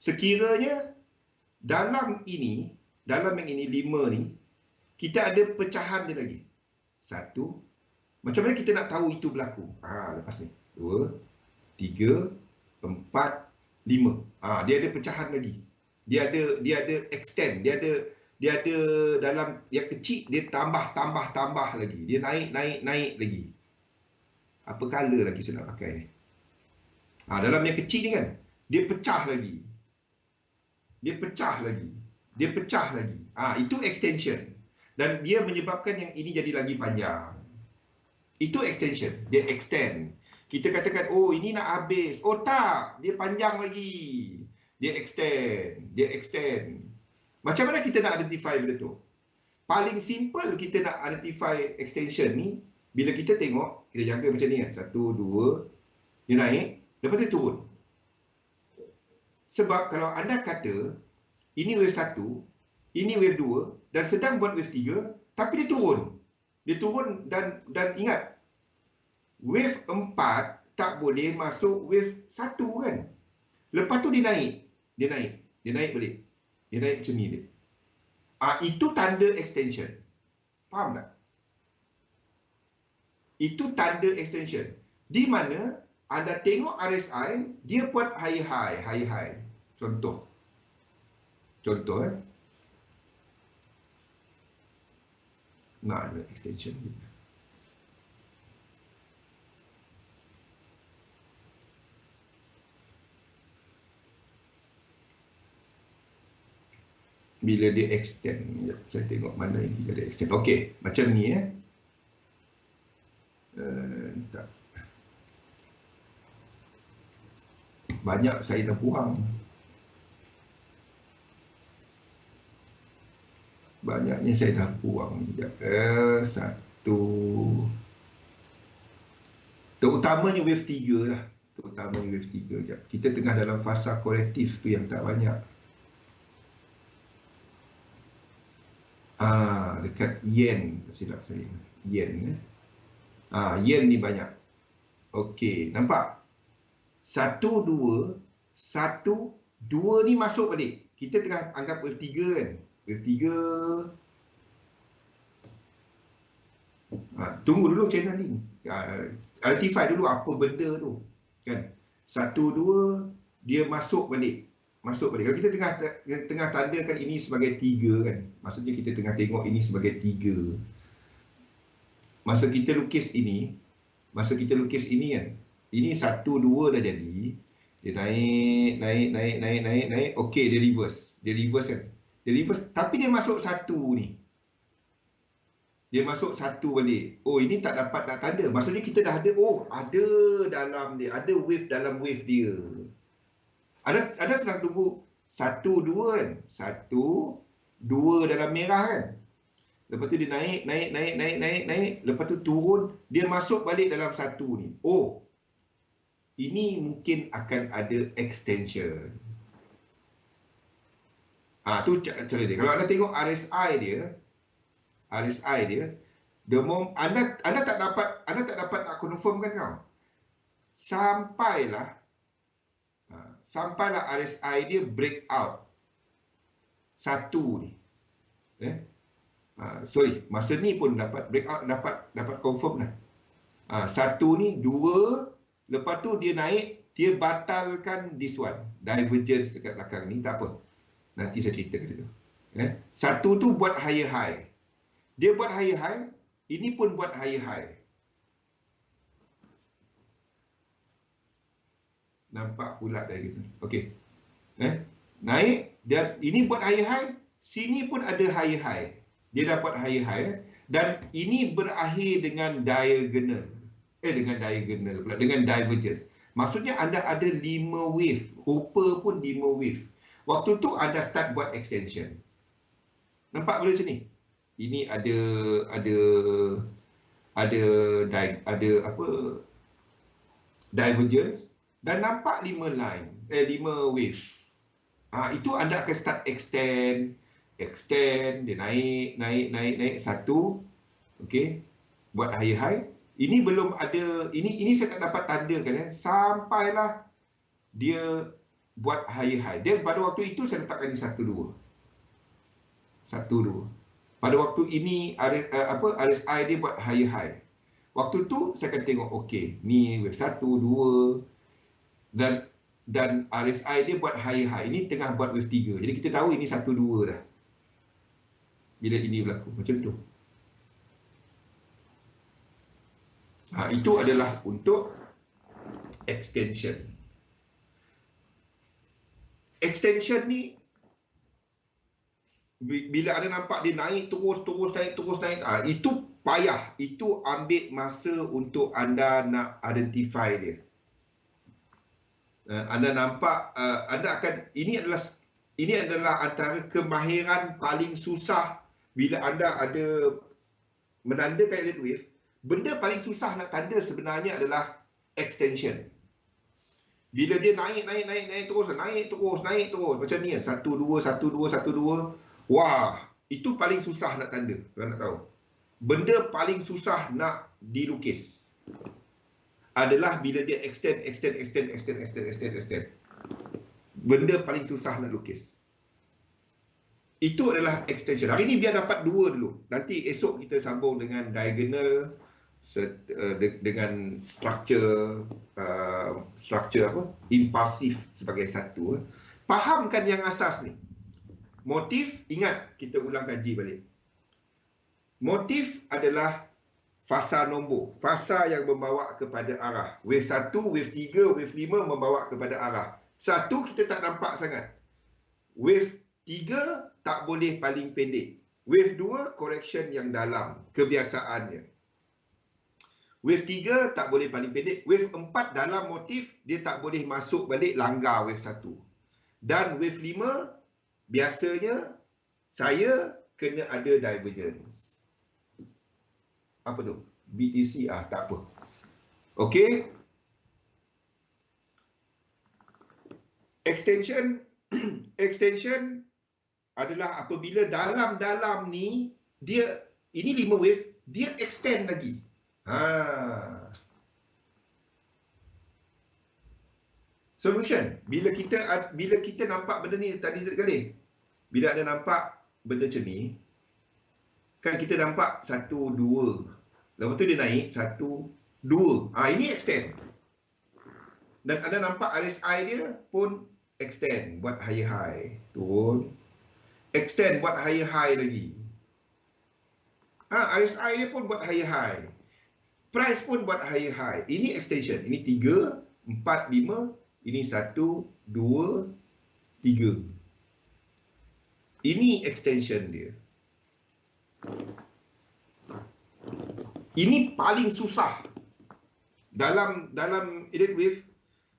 [SPEAKER 1] Sekiranya dalam yang ini 5 ni, kita ada pecahan dia lagi. 1. Macam mana kita nak tahu itu berlaku? Lepas ni. 2, 3, 4, 5. Dia ada pecahan lagi. Dia ada extend. Dia ada dalam yang kecil, dia tambah lagi. Dia naik lagi. Apa color lagi saya nak pakai ni? Dalam yang kecil ni kan, dia pecah lagi. Dia pecah lagi. Itu extension. Dan dia menyebabkan yang ini jadi lagi panjang. Itu extension. Dia extend. Kita katakan, oh ini nak habis. Oh tak, dia panjang lagi. Dia extend. Dia extend. Macam mana kita nak identify benda tu? Paling simple kita nak identify extension ni, bila kita tengok, kita jangka macam ni kan. 1, 2, dia naik, lepas tu turun. Sebab kalau anda kata, ini wave 1, ini wave 2, dan sedang buat wave 3, tapi dia turun. Dia turun dan ingat, wave 4 tak boleh masuk wave 1 kan. Lepas tu dia naik. Dia naik balik. Dia naik macam ni dia. Itu tanda extension. Faham tak? Itu tanda extension. Di mana anda tengok RSI, dia buat high. Contoh. Mana extension ni? Bila dia extend, saya tengok mana yang kita ada extend. Okey, macam ni tak. Banyak saya dah buang. Banyaknya saya dah buang. Satu. Terutamanya wave 3 lah. Terutamanya wave 3. Kita tengah dalam fasa korektif tu yang tak banyak. Dekat yen, silap saya. Yen. Yen ni banyak. Okey, nampak? 1, 2, 1, 2 ni masuk balik. Kita tengah anggap wave 3 kan. Wave 3. Tunggu dulu channel ni. Identify dulu apa benda tu. Kan? 1, 2, dia masuk balik. Kalau kita tengah tandakan ini sebagai 3 kan. Maksudnya kita tengah tengok ini sebagai 3. Masa kita lukis ini kan. Ini 1, 2 dah jadi. Dia naik. Okey, dia reverse. Kan. Dia reverse. Tapi dia masuk 1 ni. Dia masuk 1 balik. Oh, ini tak dapat nak tanda. Maksudnya kita dah ada. Oh, ada dalam dia. Ada wave dalam wave dia. Ada sedang tunggu 1, 2 kan. 1, 2 dalam merah kan. Lepas tu dia naik. Lepas tu turun. Dia masuk balik dalam 1 ni. Oh, ini mungkin akan ada extension. Tu cara dia. Kalau anda tengok RSI dia, anda tak dapat nak confirm kan kau. Sampailah RSI dia break out 1 ni. Masa ni pun dapat break out, dapat confirm lah. 1 ni, 2, lepas tu dia naik, dia batalkan this one. Divergence dekat belakang ni, tak apa. Nanti saya cerita ke dia. 1 tu buat higher high. Dia buat higher high, ini pun buat higher high. Nampak pula dari gitu. Okey. Naik, dan ini buat higher high, sini pun ada higher high. Dia dapat higher high dan ini berakhir dengan diagonal. Dengan divergence. Maksudnya anda ada 5 wave. Hopper pun 5 wave. Waktu tu anda start buat extension. Nampak boleh macam ni? Ini ada divergence dan nampak 5 line, 5 wave. Itu anda akan start extend, dia naik 1. Okey. Buat high. Ini belum ada, ini saya tak dapat tandakan sampailah dia buat high. Dia pada waktu itu saya letakkan di 1, 2. Pada waktu ini RSI dia buat high. Waktu tu saya akan tengok okey, ni wave 1, 2 dan RSI dia buat high. Ini tengah buat wave 3. Jadi kita tahu ini 1, 2 dah. Bila ini berlaku macam tu. Itu adalah untuk extension. Extension ni bila ada nampak dia naik terus naik, itu payah. Itu ambil masa untuk anda nak identify dia. Anda nampak, anda akan, ini adalah antara kemahiran paling susah bila anda ada menandakan lead wave. Benda paling susah nak tanda sebenarnya adalah extension. Bila dia naik terus, naik terus. Macam ni kan, 1, 2, 1, 2, 1, 2. Wah, itu paling susah nak tanda, kalau nak tahu. Benda paling susah nak dilukis adalah bila dia extend. Benda paling susah nak lukis. Itu adalah extension. Hari ni biar dapat 2 dulu. Nanti esok kita sambung dengan diagonal, dengan structure apa? Impulsif sebagai satu. Fahamkan yang asas ni. Motif, ingat, kita ulang kaji balik. Motif adalah fasa nombor. Fasa yang membawa kepada arah. Wave 1, wave 3, wave 5 membawa kepada arah. 1 kita tak nampak sangat. Wave 3 tak boleh paling pendek. Wave 2 correction yang dalam. Kebiasaannya. Wave 3 tak boleh paling pendek. Wave 4 dalam motif, dia tak boleh masuk balik langgar wave 1. Dan wave 5, biasanya saya kena ada divergence. Apa tu? BTC, tak apa. Okey. Extension adalah apabila dalam ni, dia, ini 5 wave, dia extend lagi. Solution. Bila kita nampak benda ni tadi kali. Bila ada nampak benda macam ni, kan kita nampak 1, 2. Lepas tu dia naik 1, 2. Ini extend. Dan anda nampak RSI dia pun extend, buat higher high. Turun. Extend, buat higher high lagi. RSI dia pun buat higher high. Price pun buat higher high. Ini extension. Ini 3, 4, 5. Ini 1, 2, 3. Ini extension dia. Ini paling susah. Dalam elite wave,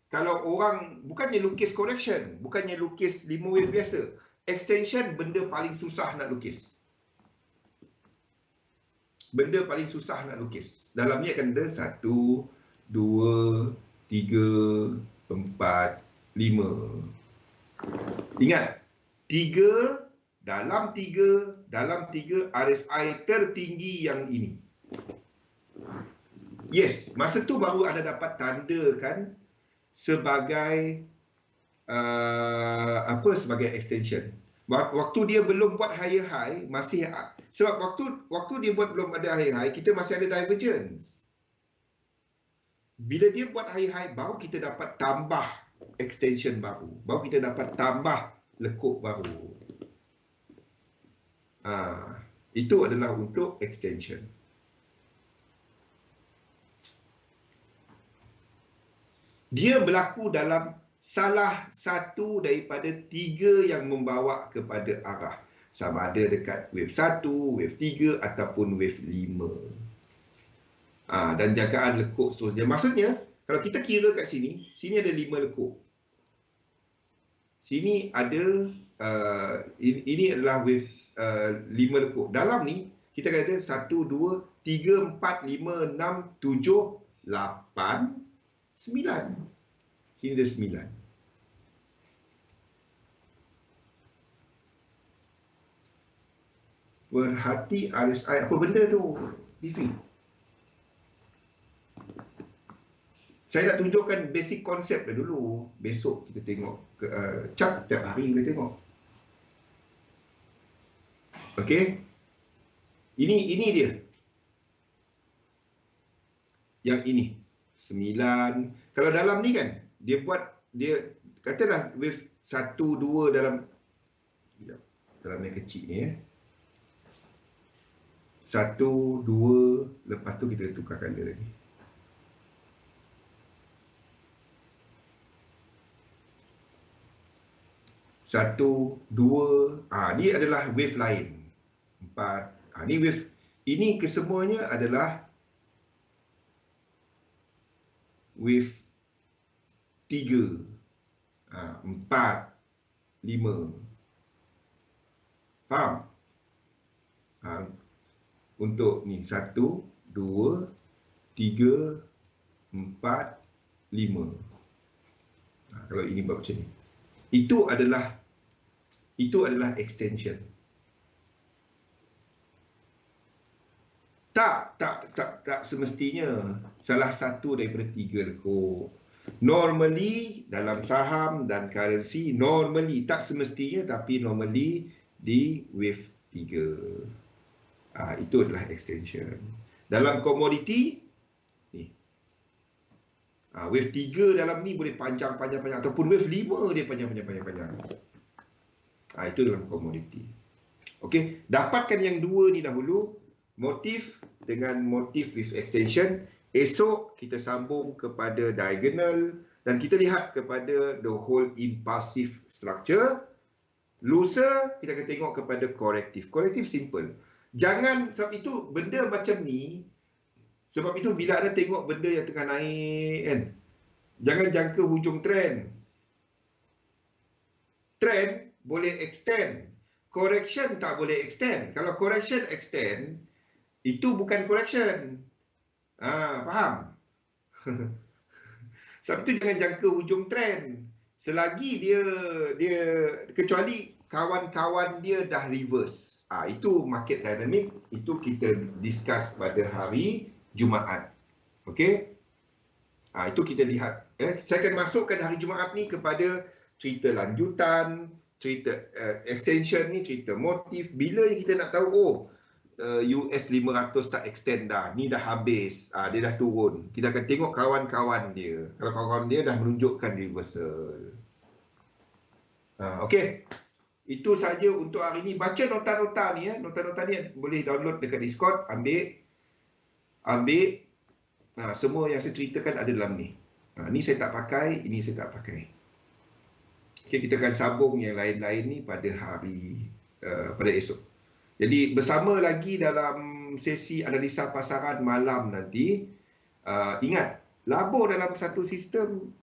[SPEAKER 1] kalau orang bukannya lukis correction, bukannya lukis 5 wave biasa. Extension benda paling susah nak lukis. Benda paling susah nak lukis. Dalam ni akan ada 1, 2, 3, 4, 5. Ingat, 3, dalam 3 RSI tertinggi yang ini. Yes, masa tu baru anda dapat tandakan sebagai sebagai extension. Waktu dia belum buat higher high, masih, sebab waktu dia buat belum ada higher high, kita masih ada divergence. Bila dia buat higher high, baru kita dapat tambah extension baru. Baru kita dapat tambah lekuk baru. Itu adalah untuk extension. Dia berlaku dalam salah satu daripada 3 yang membawa kepada arah. Sama ada dekat wave 1, wave 3 ataupun wave 5. Dan jagaan lekuk seterusnya. Maksudnya, kalau kita kira kat sini, sini ada 5 lekuk. Sini ada, ini adalah wave 5 lekuk. Dalam ni, kita akan ada 1, 2, 3, 4, 5, 6, 7, 8, 9. Sini ada 9. Perhati RSI. Apa benda tu, Divi? Saya nak tunjukkan basic konsep dah dulu. Besok kita tengok chart tiap hari boleh tengok. Okey. Ini dia. Yang ini 9. Kalau dalam ni kan, dia katalah wave 1, 2 dalam yang kecil ni 1, 2, lepas tu kita tukar color lagi. Satu, 2, ni adalah wave lain. 4, ni wave, ini kesemuanya adalah wave 3, 4, 5. Faham? Untuk ni 1, 2, 3, 4, 5. Kalau ini buat macam ni. Itu adalah extension. Tak semestinya salah satu daripada 3 lekuk. Normally dalam saham dan currency, normally tak semestinya, tapi normally di wave 3. Itu adalah extension. Dalam komoditi ni, wave 3 dalam ni boleh panjang ataupun wave 5 dia panjang. Itu dalam komoditi. Okey, dapatkan yang dua ni dahulu, motif dengan motif with extension. Esok kita sambung kepada diagonal dan kita lihat kepada the whole impulsive structure. Lusa kita akan tengok kepada korektif. Korektif simple. Jangan, sebab itu benda macam ni, sebab itu bila anda tengok benda yang tengah naik kan, jangan jangka hujung trend. Trend boleh extend, correction tak boleh extend. Kalau correction extend, itu bukan correction. Faham? Sebab itu jangan jangka hujung trend. Selagi dia kecuali kawan-kawan dia dah reverse. Itu market dynamic, itu kita discuss pada hari Jumaat. Okey? Itu kita lihat. Saya akan masukkan hari Jumaat ni kepada cerita lanjutan, cerita extension ni, cerita motif. Bila kita nak tahu, US 500 tak extend dah, ni dah habis, dia dah turun. Kita akan tengok kawan-kawan dia. Kalau kawan-kawan dia dah menunjukkan reversal. Okey. Itu saja untuk hari ini. Baca nota-nota ni. Nota-nota ni boleh download dekat Discord. Ambil. Semua yang saya ceritakan ada dalam ni. Ni saya tak pakai, ini saya tak pakai. Okay, kita akan sambung yang lain-lain ni pada pada esok. Jadi bersama lagi dalam sesi analisa pasaran malam nanti. Ingat, labur dalam satu sistem